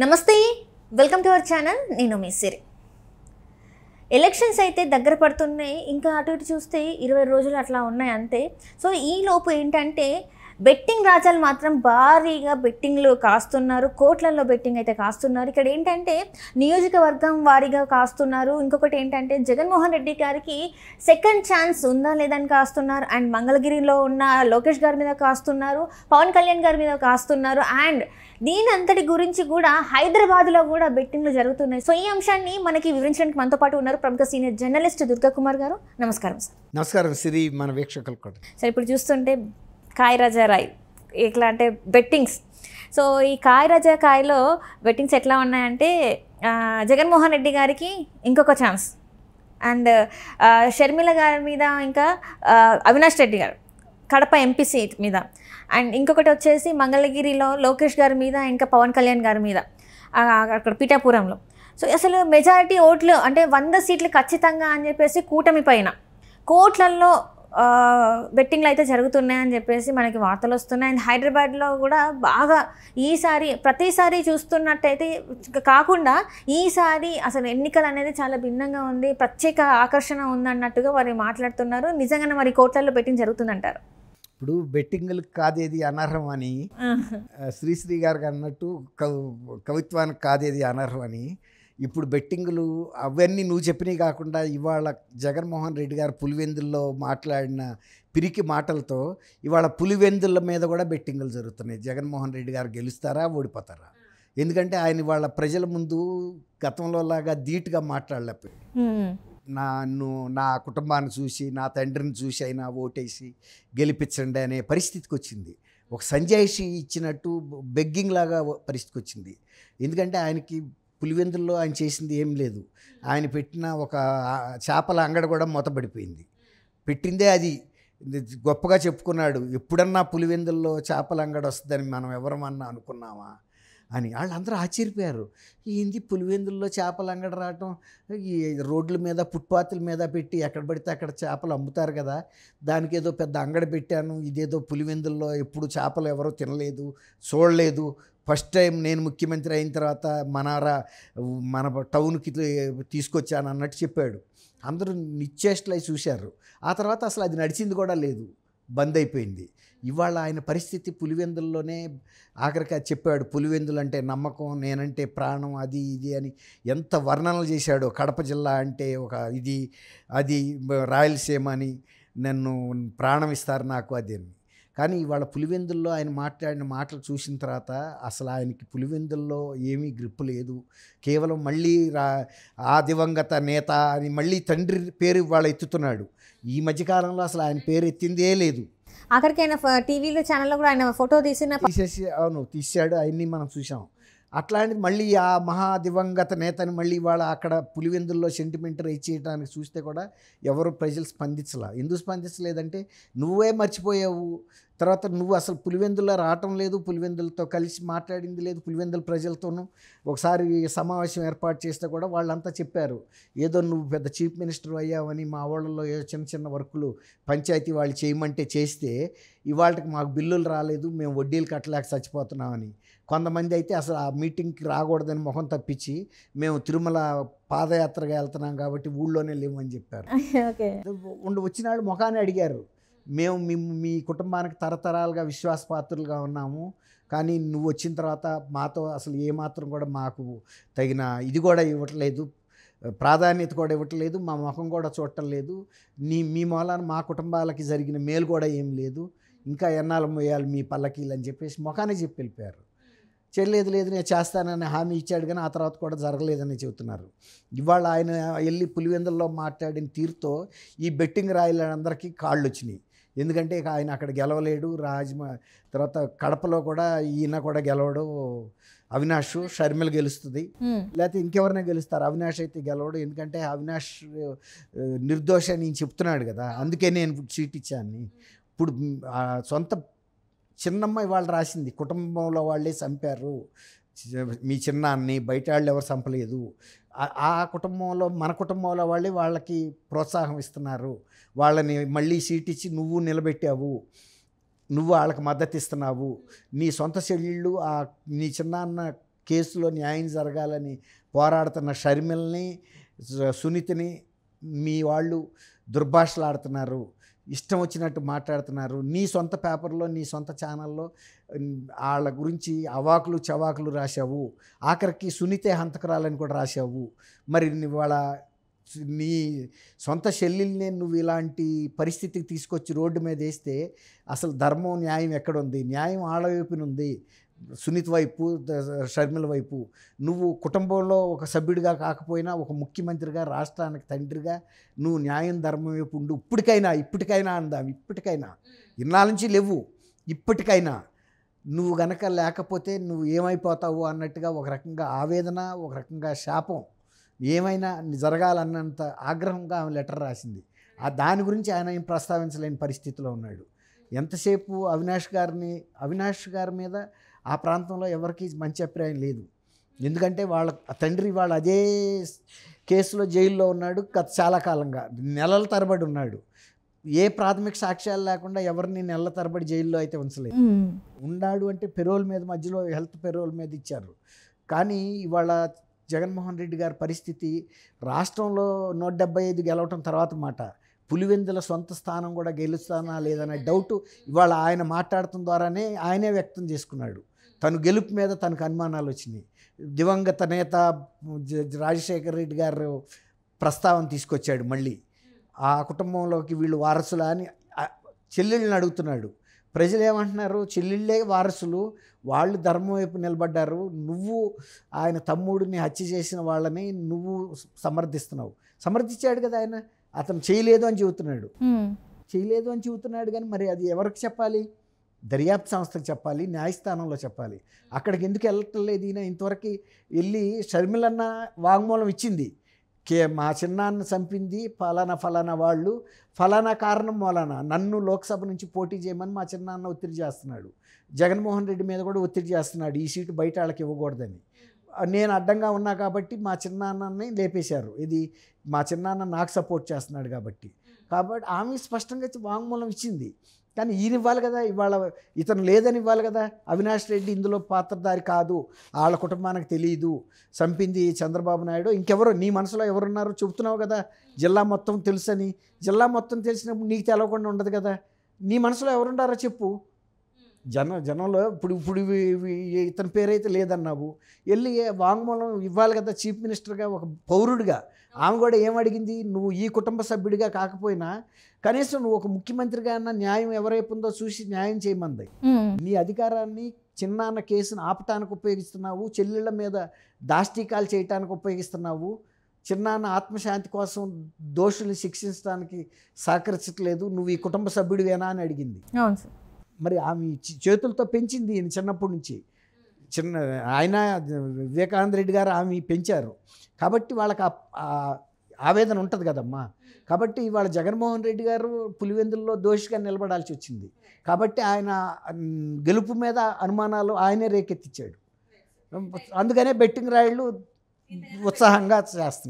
నమస్తే, welcome to our channel. నేను మీ సిరి. Elections అయితే దగ్గర పడుతున్నాయి. ఇంకా అటు ఇటు చూస్తే 20 రోజులు అట్లా ఉన్నాయి అంతే. సో ఈ లోపు ఏంటంటే బెట్టింగ్ రాజాలు మాత్రం భారీగా బెట్టింగ్లు కాస్తున్నారు. కోట్లలో బెట్టింగ్ అయితే కాస్తున్నారు. ఇక్కడ ఏంటంటే నియోజకవర్గం వారీగా కాస్తున్నారు. ఇంకొకటి ఏంటంటే జగన్మోహన్ రెడ్డి గారికి సెకండ్ ఛాన్స్ ఉందా లేదని కాస్తున్నారు. అండ్ మంగళగిరిలో ఉన్న లోకేష్ గారి మీద కాస్తున్నారు, పవన్ కళ్యాణ్ గారి మీద కాస్తున్నారు. అండ్ దీని అంతటి గురించి కూడా హైదరాబాద్లో కూడా బెట్టింగ్లు జరుగుతున్నాయి. సో ఈ అంశాన్ని మనకి వివరించడానికి మనతో పాటు ఉన్నారు ప్రముఖ సీనియర్ జర్నలిస్ట్ దుర్గా కుమార్ గారు. నమస్కారం సార్. నమస్కారం సిరి, మన వీక్షకులు కూడా. సార్, ఇప్పుడు చూస్తుంటే కాయ్ రాజా రాయ్ ఎట్లా అంటే బెట్టింగ్స్. సో ఈ కాయ్ రాజా కాయలో బెట్టింగ్స్ ఎట్లా ఉన్నాయంటే జగన్మోహన్ రెడ్డి గారికి ఇంకొక ఛాన్స్, అండ్ షర్మిల గారి మీద, ఇంకా అవినాష్ రెడ్డి గారు కడప ఎంపీ సీట్ మీద, అండ్ ఇంకొకటి వచ్చేసి మంగళగిరిలో లోకేష్ గారి మీద, ఇంకా పవన్ కళ్యాణ్ గారి మీద అక్కడ పీఠాపురంలో. సో అసలు మెజారిటీ ఓట్లు అంటే 100 సీట్లు ఖచ్చితంగా అని చెప్పేసి కూటమి పైన కోట్లల్లో బెట్టింగ్లు అయితే జరుగుతున్నాయని చెప్పేసి మనకి వార్తలు వస్తున్నాయి. అండ్ హైదరాబాద్లో కూడా బాగా ఈసారి ప్రతిసారి చూస్తున్నట్టయితే కాకుండా ఈసారి అసలు ఎన్నికలు అనేది చాలా భిన్నంగా ఉంది, ప్రత్యేక ఆకర్షణ ఉందన్నట్టుగా వారు మాట్లాడుతున్నారు. నిజంగానే మరి కోట్లలో బెట్టింగ్ జరుగుతుందంటారు? ఇప్పుడు బెట్టింగ్లకు కాదేది అనర్హం అని శ్రీశ్రీ గారికి అన్నట్టు కవిత్వానికి కాదేది అనర్హం అని, ఇప్పుడు బెట్టింగులు అవన్నీ నువ్వు చెప్పినవి కాకుండా ఇవాళ జగన్మోహన్ రెడ్డి గారు పులివెందుల్లో మాట్లాడిన పిరికి మాటలతో ఇవాళ పులివెందుల మీద కూడా బెట్టింగులు జరుగుతున్నాయి. జగన్మోహన్ రెడ్డి గారు గెలుస్తారా ఓడిపోతారా? ఎందుకంటే ఆయన ఇవాళ ప్రజల ముందు గతంలో లాగా ధీటుగా మాట్లాడలేకపోయాడు. నా కుటుంబాన్ని చూసి, నా తండ్రిని చూసి అయినా ఓటేసి గెలిపించండి అనే పరిస్థితికి వచ్చింది. ఒక సంజాయిషి ఇచ్చినట్టు బెగ్గింగ్ లాగా పరిస్థితికి వచ్చింది. ఎందుకంటే ఆయనకి పులివెందుల్లో ఆయన చేసింది ఏం లేదు. ఆయన పెట్టిన ఒక చేపల అంగడి కూడా మూతపడిపోయింది. పెట్టిందే అది గొప్పగా చెప్పుకున్నాడు. ఎప్పుడన్నా పులివెందుల్లో చేపల అంగడి వస్తుందని మనం ఎవరమన్నా అనుకున్నామా అని వాళ్ళందరూ ఆశ్చర్యపోయారు. ఏంది పులివెందుల్లో చేపల అంగడి రావటం, ఈ రోడ్ల మీద ఫుట్పాత్ల మీద పెట్టి ఎక్కడ పడితే అక్కడ చేపలు అమ్ముతారు కదా, దానికి ఏదో పెద్ద అంగడి పెట్టాను, ఇదేదో పులివెందుల్లో ఎప్పుడు చేపలు ఎవరో తినలేదు, చూడలేదు, ఫస్ట్ టైం నేను ముఖ్యమంత్రి అయిన తర్వాత మన టౌన్కి తీసుకొచ్చాను అన్నట్టు చెప్పాడు. అందరూ నిశ్చేష్టలై చూశారు. ఆ తర్వాత అసలు అది నడిచింది కూడా లేదు, బంద్ అయిపోయింది. ఇవాళ ఆయన పరిస్థితి పులివెందుల్లోనే ఆఖరికి చెప్పాడు. పులివెందులు అంటే నమ్మకం, నేనంటే ప్రాణం, అది ఇది అని ఎంత వర్ణనలు చేశాడు. కడప జిల్లా అంటే ఒక ఇది, అది రాయలసీమ అని, నన్ను ప్రాణం ఇస్తారు నాకు అది అని. కానీ ఇవాళ పులివెందుల్లో ఆయన మాట్లాడిన మాటలు చూసిన తర్వాత అసలు ఆయనకి పులివెందుల్లో ఏమీ గ్రిప్పు లేదు. కేవలం మళ్ళీ ఆ దివంగత నేత అని మళ్ళీ తండ్రి పేరు ఇవాళ ఎత్తుతున్నాడు. ఈ మధ్యకాలంలో అసలు ఆయన పేరు ఎత్తిందే లేదు. ఆఖరికి ఆయన టీవీలో ఛానల్లో కూడా ఆయన ఫోటో తీసేసి అవును తీశాడు, అవన్నీ మనం చూసాం. అట్లాంటిది మళ్ళీ ఆ మహా దివంగత నేతని మళ్ళీ వాళ్ళ అక్కడ పులివెందుల్లో సెంటిమెంట్ రైజ్ చేయడానికి చూస్తే కూడా ఎవరు ప్రజలు స్పందించలా. ఎందుకు స్పందించలేదంటే నువ్వే మర్చిపోయావు, తర్వాత నువ్వు అసలు పులివెందుల్లో రావటం లేదు, పులివెందులతో కలిసి మాట్లాడింది లేదు, పులివెందుల ప్రజలతోనూ ఒకసారి సమావేశం ఏర్పాటు చేస్తే కూడా వాళ్ళంతా చెప్పారు, ఏదో నువ్వు పెద్ద చీఫ్ మినిస్టర్ అయ్యావని మా వాళ్ళలో ఏదో చిన్న చిన్న వర్కులు పంచాయతీ వాళ్ళు చేయమంటే చేస్తే ఇవాళకి మాకు బిల్లులు రాలేదు, మేము వడ్డీలు కట్టలేక చచ్చిపోతున్నామని. కొంతమంది అయితే అసలు ఆ మీటింగ్కి రాకూడదని మొహం తప్పించి మేము తిరుమల పాదయాత్రగా వెళ్తున్నాం కాబట్టి ఊళ్ళోనే లేమని చెప్పారు. వచ్చిన వాళ్ళు ముఖాన్ని అడిగారు, మేము మీ కుటుంబానికి తరతరాలుగా విశ్వాసపాత్రులుగా ఉన్నాము, కానీ నువ్వు వచ్చిన తర్వాత మాతో అసలు ఏమాత్రం కూడా మాకు తగిన ఇది కూడా ఇవ్వట్లేదు, ప్రాధాన్యత కూడా ఇవ్వట్లేదు, మా ముఖం కూడా చూడటం లేదు, మీ మూలాన మా కుటుంబాలకి జరిగిన మేలు కూడా ఏం లేదు, ఇంకా ఎన్నాళ్ళు మోయాలి మీ పల్లకీలు అని చెప్పేసి ముఖాన్ని చెప్పి వెళ్ళిపోయారు. చేయలేదు, నేను చేస్తానని హామీ ఇచ్చాడు, కానీ ఆ తర్వాత కూడా జరగలేదని చెబుతున్నారు. ఇవాళ ఆయన వెళ్ళి పులివెందుల్లో మాట్లాడిన తీరుతో ఈ బెట్టింగ్ రాయలందరికీ కాళ్ళు వచ్చినాయి. ఎందుకంటే ఆయన అక్కడ గెలవలేడు, తర్వాత కడపలో కూడా ఈయన కూడా గెలవడు, అవినాష్, షర్మిల గెలుస్తుంది, లేకపోతే ఇంకెవరైనా గెలుస్తారు, అవినాష్ అయితే గెలవడు. ఎందుకంటే అవినాష్ నిర్దోష అని చెప్తున్నాడు కదా, అందుకే నేను సీట్ ఇచ్చాను. ఇప్పుడు సొంత చిన్నమ్మాయి వాళ్ళు రాసింది, కుటుంబంలో వాళ్ళే చంపారు మీ చిన్నాన్ని, బయట వాళ్ళు ఎవరు చంపలేదు, ఆ కుటుంబంలో మన కుటుంబంలో వాళ్ళే వాళ్ళకి ప్రోత్సాహం ఇస్తున్నారు, వాళ్ళని మళ్ళీ సీట్ ఇచ్చి నువ్వు నిలబెట్టావు, నువ్వు వాళ్ళకి మద్దతు ఇస్తున్నావు, నీ సొంత చెల్లెళ్ళు నీ చిన్నాన్న కేసులో న్యాయం జరగాలని పోరాడుతున్న షర్మిలని, సునీతని మీ వాళ్ళు దుర్భాషలాడుతున్నారు, ఇష్టం వచ్చినట్టు మాట్లాడుతున్నారు. నీ సొంత పేపర్లో, నీ సొంత ఛానల్లో వాళ్ళ గురించి అవాకులు చవాకులు రాశావు. ఆఖరికి సునీతే హంతకురాలని కూడా రాశావు. మరి వాళ్ళ నీ సొంత చెల్లెల్నే నువ్వు ఇలాంటి పరిస్థితికి తీసుకొచ్చి రోడ్డు మీద వేస్తే అసలు ధర్మం న్యాయం ఎక్కడుంది? న్యాయం ఆళ్ళ వైపునుంది, సునీత్ వైపు, షర్మిల వైపు. నువ్వు కుటుంబంలో ఒక సభ్యుడిగా కాకపోయినా ఒక ముఖ్యమంత్రిగా, రాష్ట్రానికి తండ్రిగా నువ్వు న్యాయం ధర్మం వైపు ఉండు. ఇప్పటికైనా అందాం, ఇప్పటికైనా. ఇన్నాళ్ళ నుంచి లేవు, ఇప్పటికైనా నువ్వు గనక లేకపోతే నువ్వు ఏమైపోతావు అన్నట్టుగా ఒక రకంగా ఆవేదన, ఒక రకంగా శాపం, ఏమైనా జరగాలన్నంత ఆగ్రహంగా ఆమె లెటర్ రాసింది. దాని గురించి ఆయన ఏం ప్రస్తావించలేని పరిస్థితిలో ఉన్నాడు. ఎంతసేపు అవినాష్ గారి మీద ఆ ప్రాంతంలో ఎవరికి మంచి అభిప్రాయం లేదు. ఎందుకంటే వాళ్ళ తండ్రి వాళ్ళు అదే కేసులో జైల్లో ఉన్నాడు చాలా కాలంగా, నెలల తరబడి ఉన్నాడు. ఏ ప్రాథమిక సాక్ష్యాలు లేకుండా ఎవరిని నెలల తరబడి జైల్లో అయితే ఉంచలేదు. ఉన్నాడు అంటే పెరోల్ మీద, మధ్యలో హెల్త్ పెరోల్ మీద ఇచ్చారు. కానీ ఇవాళ జగన్మోహన్ రెడ్డి గారి పరిస్థితి, రాష్ట్రంలో 175 గెలవటం తర్వాత మాట, పులివెందుల సొంత స్థానం కూడా గెలుస్తానా లేదనే డౌట్ ఇవాళ ఆయన మాట్లాడటం ద్వారానే ఆయనే వ్యక్తం చేసుకున్నాడు. తను గెలుపు మీద తనకు అనుమానాలు వచ్చినాయి. దివంగత నేత రాజశేఖర రెడ్డి గారు ప్రస్తావన తీసుకొచ్చాడు. మళ్ళీ ఆ కుటుంబంలోకి వీళ్ళు వారసులా అని చెల్లెళ్ళని అడుగుతున్నాడు. ప్రజలు ఏమంటున్నారు? చెల్లెళ్ళే వారసులు, వాళ్ళు ధర్మం వైపు నిలబడ్డారు, నువ్వు ఆయన తమ్ముడిని హత్య చేసిన వాళ్ళని నువ్వు సమర్థించాడు కదా ఆయన. అతను చేయలేదు అని చెబుతున్నాడు కానీ మరి అది ఎవరికి చెప్పాలి? దర్యాప్తు సంస్థకు చెప్పాలి, న్యాయస్థానంలో చెప్పాలి. అక్కడికి ఎందుకు వెళ్ళట్లేదు ఈయన? ఇంతవరకు వెళ్ళి షర్మిలన్న వాంగ్మూలం ఇచ్చింది, మా చిన్నాన్న చంపింది ఫలానా వాళ్ళు, ఫలానా కారణం మూలానా నన్ను లోక్సభ నుంచి పోటీ చేయమని మా చిన్నాన్న ఒత్తిడి చేస్తున్నాడు. జగన్మోహన్ రెడ్డి మీద కూడా ఒత్తిడి చేస్తున్నాడు, ఈ సీటు బయట వాళ్ళకి ఇవ్వకూడదని. నేను అడ్డంగా ఉన్నా కాబట్టి మా చిన్నాన్నని లేపేశారు. ఇది మా చిన్నాన్న నాకు సపోర్ట్ చేస్తున్నాడు కాబట్టి ఆమె స్పష్టంగా వాంగ్మూలం ఇచ్చింది. కానీ ఈయన ఇవ్వాలి కదా, ఇవాళ ఇతను లేదని ఇవ్వాలి కదా. అవినాష్ రెడ్డి ఇందులో పాత్రధారి కాదు, వాళ్ళ కుటుంబానికి తెలియదు, చంపింది చంద్రబాబు నాయుడు, ఇంకెవరో నీ మనసులో ఎవరున్నారో చెబుతున్నావు కదా. జిల్లా మొత్తం తెలుసని, జిల్లా మొత్తం తెలిసినప్పుడు నీకు తెలవకుండా ఉండదు కదా. నీ మనసులో ఎవరున్నారో చెప్పు. జనంలో ఇప్పుడు ఇతని పేరైతే లేదన్నావు, వెళ్ళి వాంగ్మూలం ఇవ్వాలి కదా. చీఫ్ మినిస్టర్గా, ఒక పౌరుడిగా ఆమె కూడా ఏమడిగింది? నువ్వు ఈ కుటుంబ సభ్యుడిగా కాకపోయినా కనీసం నువ్వు ఒక ముఖ్యమంత్రిగా అన్న న్యాయం ఎవరైపు ఉందో చూసి న్యాయం చేయమంది. నీ అధికారాన్ని చిన్నాన్న కేసును ఆపటానికి ఉపయోగిస్తున్నావు, చెల్లెళ్ళ మీద దాష్టీకాలు చేయటానికి ఉపయోగిస్తున్నావు, చిన్నాన్న ఆత్మశాంతి కోసం దోషుల్ని శిక్షించడానికి సహకరించట్లేదు, నువ్వు ఈ కుటుంబ సభ్యుడివేనా అని అడిగింది. మరి ఆమె చేతులతో పెంచింది ఈయన చిన్నప్పటి నుంచి. ఆయన వివేకానంద రెడ్డి గారు ఆమె పెంచారు కాబట్టి వాళ్ళకి ఆవేదన ఉంటుంది కదమ్మా. కాబట్టి ఇవాళ జగన్మోహన్ రెడ్డి గారు పులివెందుల్లో దోషిగా నిలబడాల్సి వచ్చింది. కాబట్టి ఆయన గెలుపు మీద అనుమానాలు ఆయనే రేకెత్తించాడు. అందుకనే బెట్టింగ్ రాయిళ్ళు ఉత్సాహంగా చేస్తున్నారు.